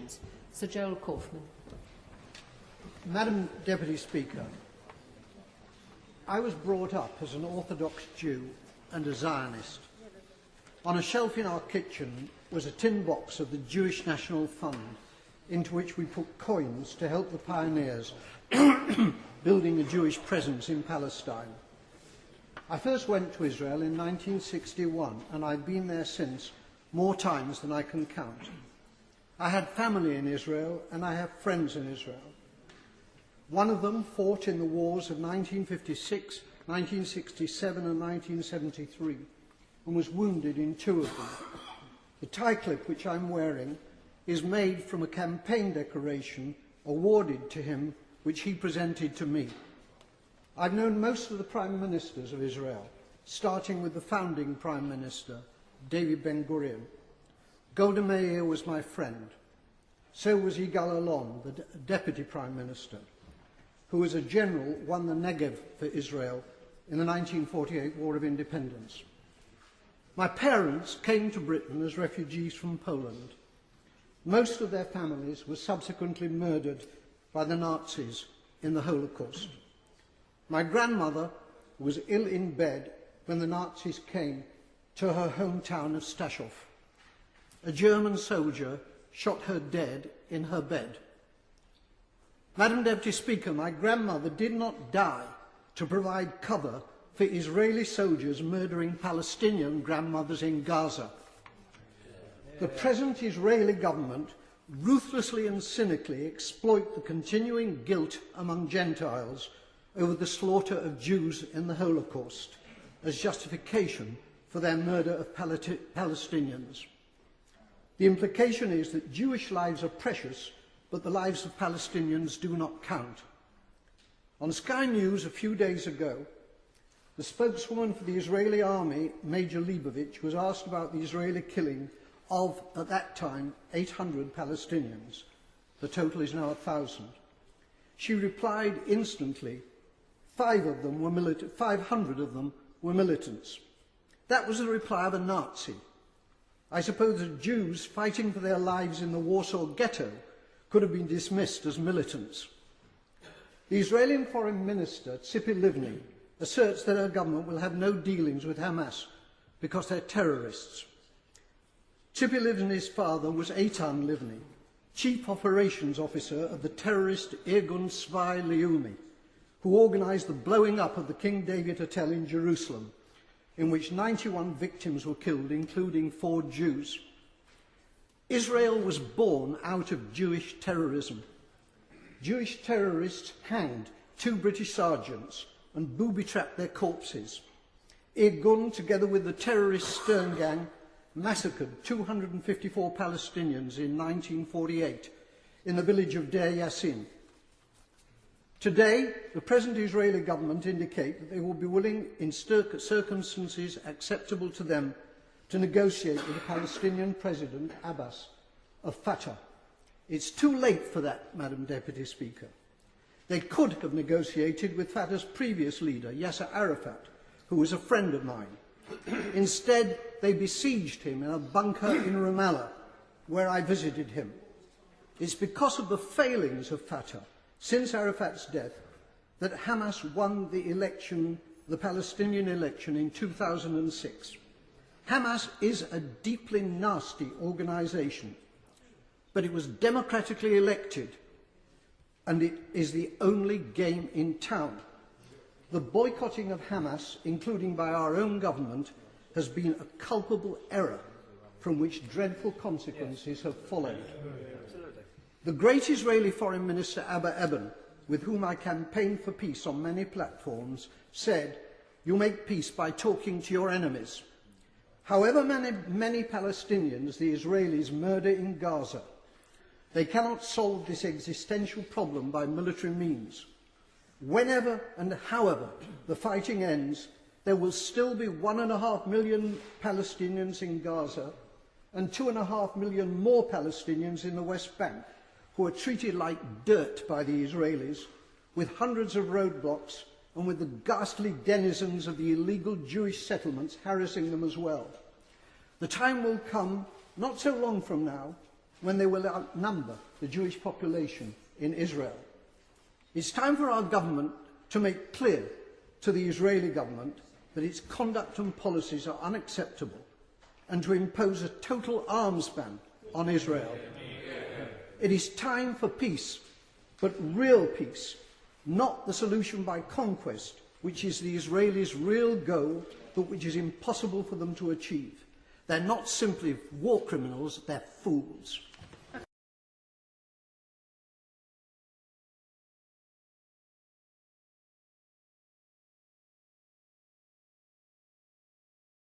questions. Sir Gerald Kaufman. Madam Deputy Speaker, I was brought up as an Orthodox Jew and a Zionist. On a shelf in our kitchen was a tin box of the Jewish National Fund, into which we put coins to help the pioneers building a Jewish presence in Palestine. I first went to Israel in 1961, and I've been there since more times than I can count. I had family in Israel, and I have friends in Israel. One of them fought in the wars of 1956, 1967 and 1973 and was wounded in two of them. The tie clip which I'm wearing is made from a campaign decoration awarded to him which he presented to me. I've known most of the Prime Ministers of Israel, starting with the founding Prime Minister, David Ben-Gurion. Golda Meir was my friend. So was Yigal Allon, the Deputy Prime Minister, who as a general won the Negev for Israel in the 1948 War of Independence. My parents came to Britain as refugees from Poland. Most of their families were subsequently murdered by the Nazis in the Holocaust. My grandmother was ill in bed when the Nazis came to her hometown of Stachov. A German soldier shot her dead in her bed. Madam Deputy Speaker, my grandmother did not die to provide cover for Israeli soldiers murdering Palestinian grandmothers in Gaza. The present Israeli government ruthlessly and cynically exploit the continuing guilt among Gentiles over the slaughter of Jews in the Holocaust as justification for their murder of Palestinians. The implication is that Jewish lives are precious, but the lives of Palestinians do not count. On Sky News a few days ago, the spokeswoman for the Israeli army, Major Leibovich, was asked about the Israeli killing of, at that time, 800 Palestinians. The total is now 1,000. She replied instantly, 500 of them were militants. That was the reply of a Nazi. I suppose that Jews fighting for their lives in the Warsaw Ghetto could have been dismissed as militants. The Israeli Foreign Minister, Tzipi Livni, asserts that her government will have no dealings with Hamas because they're terrorists. Tzipi Livni's father was Eitan Livni, Chief Operations Officer of the terrorist Irgun Tzvai Leumi, who organised the blowing up of the King David Hotel in Jerusalem, in which 91 victims were killed, including 4 Jews. Israel was born out of Jewish terrorism. Jewish terrorists hanged 2 British sergeants and booby-trapped their corpses. Irgun, together with the terrorist Stern Gang, massacred 254 Palestinians in 1948 in the village of Deir Yassin. Today, the present Israeli government indicate that they will be willing, in circumstances acceptable to them, to negotiate with the Palestinian President, Abbas, of Fatah. It's too late for that, Madam Deputy Speaker. They could have negotiated with Fatah's previous leader, Yasser Arafat, who was a friend of mine. Instead, they besieged him in a bunker in Ramallah, where I visited him. It's because of the failings of Fatah since Arafat's death that Hamas won the election, the Palestinian election in 2006. Hamas is a deeply nasty organisation, but it was democratically elected, and it is the only game in town. The boycotting of Hamas, including by our own government, has been a culpable error from which dreadful consequences have followed. The great Israeli Foreign Minister Abba Eban, with whom I campaigned for peace on many platforms, said, "You make peace by talking to your enemies." However many Palestinians the Israelis murder in Gaza, they cannot solve this existential problem by military means. Whenever and however the fighting ends, there will still be 1.5 million Palestinians in Gaza and 2.5 million more Palestinians in the West Bank who are treated like dirt by the Israelis, with hundreds of roadblocks and with the ghastly denizens of the illegal Jewish settlements harassing them as well. The time will come, not so long from now, when they will outnumber the Jewish population in Israel. It's time for our government to make clear to the Israeli government that its conduct and policies are unacceptable and to impose a total arms ban on Israel. It is time for peace, but real peace, not the solution by conquest, which is the Israelis' real goal, but which is impossible for them to achieve. They're not simply war criminals, they're fools.